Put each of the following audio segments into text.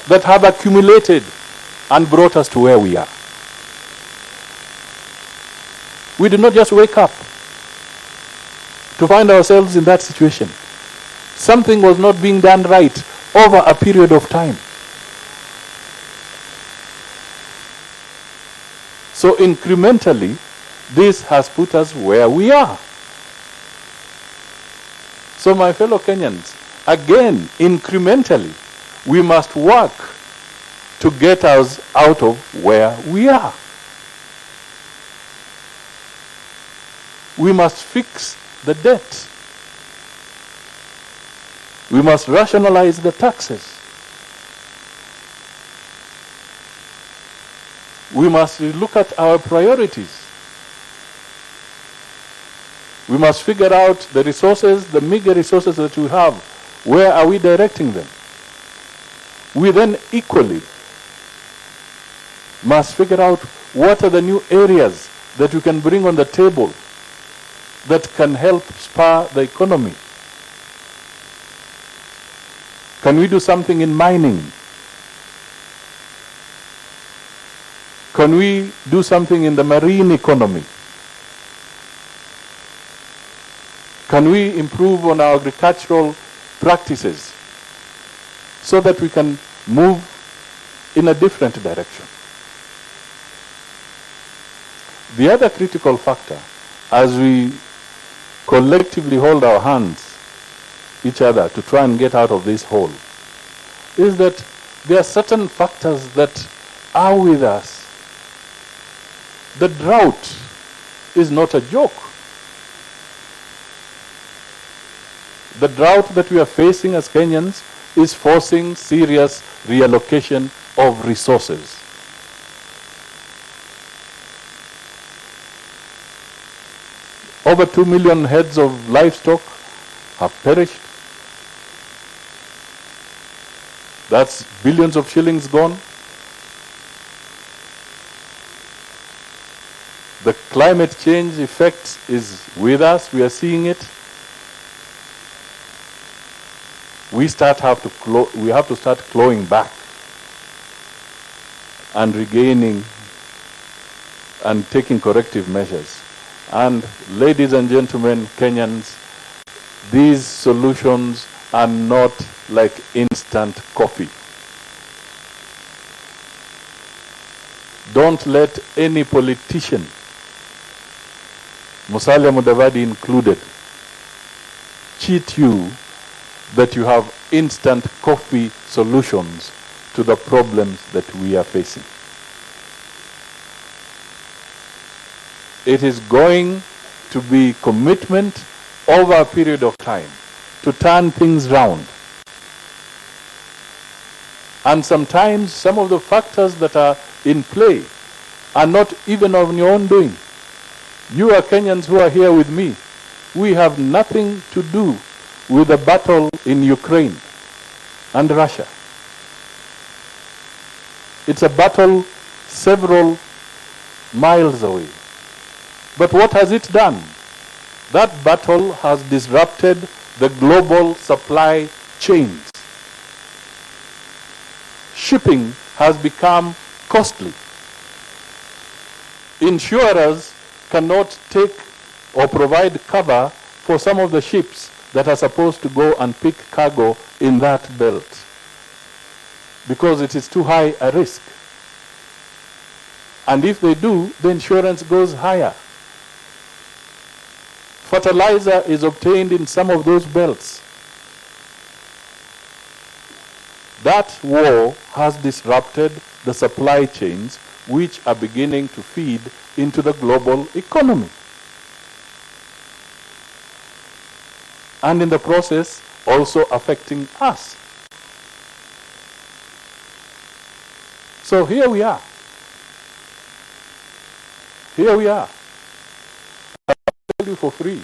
that have accumulated and brought us to where we are. We did not just wake up to find ourselves in that situation. Something was not being done right over a period of time. So incrementally, this has put us where we are. So my fellow Kenyans, again, incrementally, we must work to get us out of where we are. We must fix the debt. We must rationalize the taxes. We must look at our priorities. We must figure out the resources, the meager resources that we have. Where are we directing them? We then equally must figure out what are the new areas that we can bring on the table that can help spur the economy. Can we do something in mining? Can we do something in the marine economy? Can we improve on our agricultural practices so that we can move in a different direction? The other critical factor, as we collectively hold our hands, each other, to try and get out of this hole, is that there are certain factors that are with us. The drought is not a joke. The drought that we are facing as Kenyans is forcing serious reallocation of resources. Over 2 million heads of livestock have perished. That's billions of shillings gone. The climate change effect is with us. We are seeing it. We have to start clawing back and regaining and taking corrective measures. And ladies and gentlemen, Kenyans, these solutions are not like instant coffee. Don't let any politician, Musalia Mudavadi included, cheat you that you have instant coffee solutions to the problems that we are facing. It is going to be commitment over a period of time to turn things round. And sometimes some of the factors that are in play are not even of your own doing. You are Kenyans who are here with me. We have nothing to do with the battle in Ukraine and Russia. It's a battle several miles away. But what has it done? That battle has disrupted the global supply chains. Shipping has become costly. Insurers cannot take or provide cover for some of the ships that are supposed to go and pick cargo in that belt because it is too high a risk. And if they do, the insurance goes higher. Fertilizer is obtained in some of those belts. That war has disrupted the supply chains which are beginning to feed into the global economy. And in the process, also affecting us. So here we are. Here we are. I tell you for free.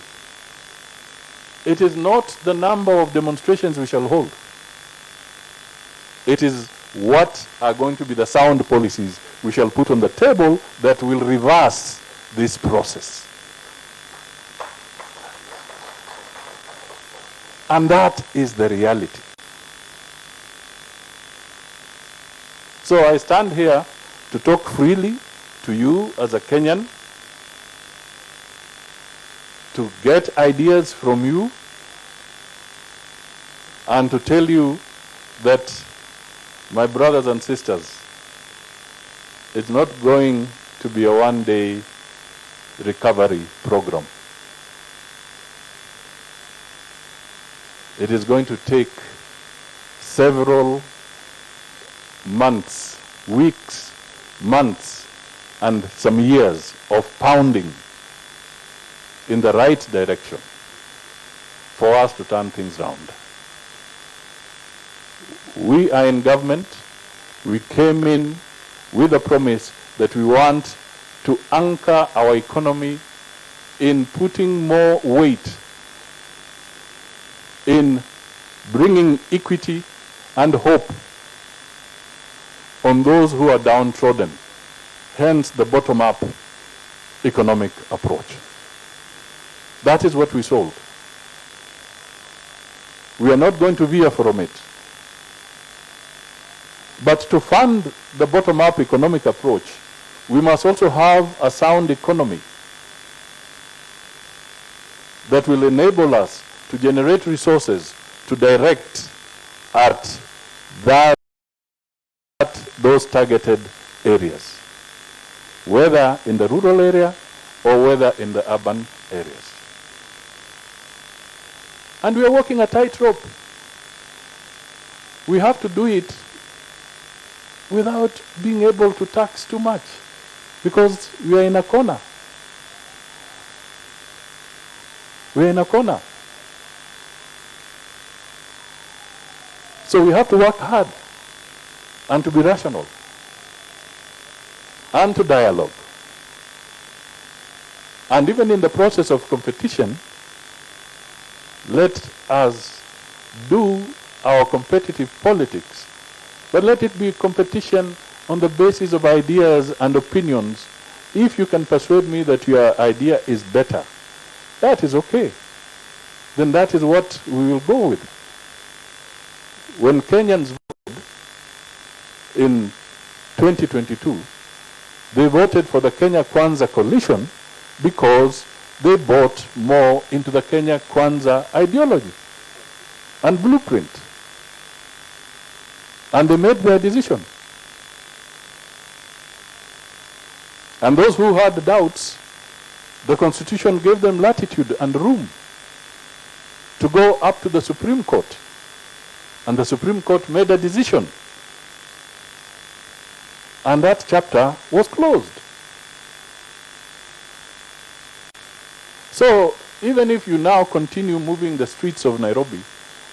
It is not the number of demonstrations we shall hold. It is what are going to be the sound policies we shall put on the table that will reverse this process. And that is the reality. So I stand here to talk freely to you as a Kenyan, to get ideas from you, and to tell you that, my brothers and sisters, it's not going to be a one-day recovery program. It is going to take several months, weeks, months, and some years of pounding in the right direction for us to turn things round. We are in government. We came in with a promise that we want to anchor our economy in putting more weight in bringing equity and hope on those who are downtrodden, hence the bottom-up economic approach. That is what we sold. We are not going to veer from it. But to fund the bottom-up economic approach, we must also have a sound economy that will enable us to generate resources to direct at those targeted areas, whether in the rural area or whether in the urban areas. And we are walking a tightrope. We have to do it without being able to tax too much, because we are in a corner. We are in a corner. So we have to work hard and to be rational and to dialogue. And even in the process of competition, let us do our competitive politics, but let it be competition on the basis of ideas and opinions. If you can persuade me that your idea is better, that is okay. Then that is what we will go with. When Kenyans voted in 2022, they voted for the Kenya Kwanza coalition because they bought more into the Kenya Kwanza ideology and blueprint. And they made their decision. And those who had doubts, the Constitution gave them latitude and room to go up to the Supreme Court. And the Supreme Court made a decision. And that chapter was closed. So, even if you now continue moving the streets of Nairobi,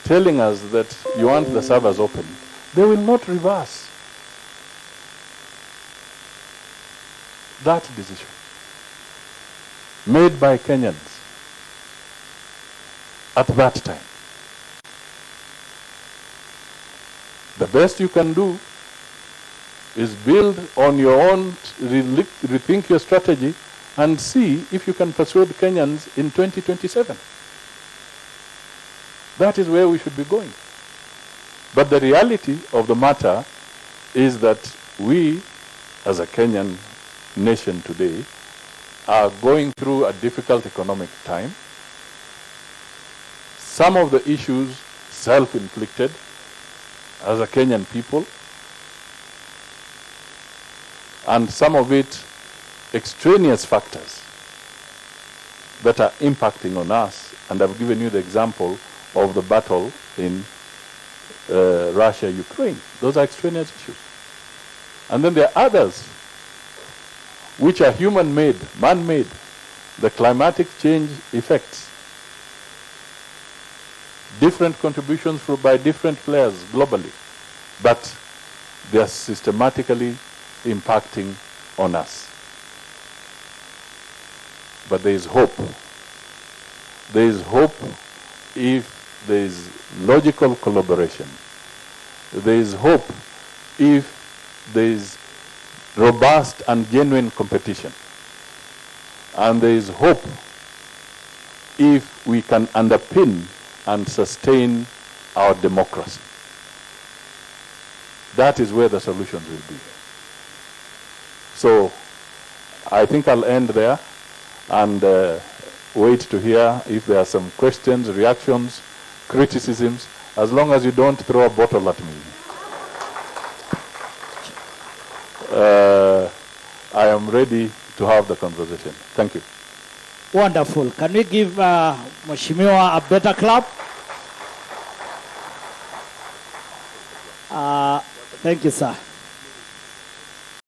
telling us that you want the servers open, they will not reverse that decision made by Kenyans at that time. The best you can do is build on your own, rethink your strategy, and see if you can persuade Kenyans in 2027. That is where we should be going. But the reality of the matter is that we, as a Kenyan nation today, are going through a difficult economic time. Some of the issues self-inflicted as a Kenyan people, and some of it extraneous factors that are impacting on us. And I've given you the example of the battle in Russia, Ukraine. Those are extraneous issues. And then there are others which are human-made, man-made, the climatic change effects. Different contributions by different players globally, but they are systematically impacting on us. But there is hope. There is hope if there is logical collaboration. There is hope if there is robust and genuine competition. And there is hope if we can underpin and sustain our democracy. that is where the solutions will be. So I think I'll end there and wait to hear if there are some questions, reactions, criticisms, as long as you don't throw a bottle at me. I am ready to have the conversation. Thank you. Wonderful. Can we give Mheshimiwa a better clap? Thank you, sir.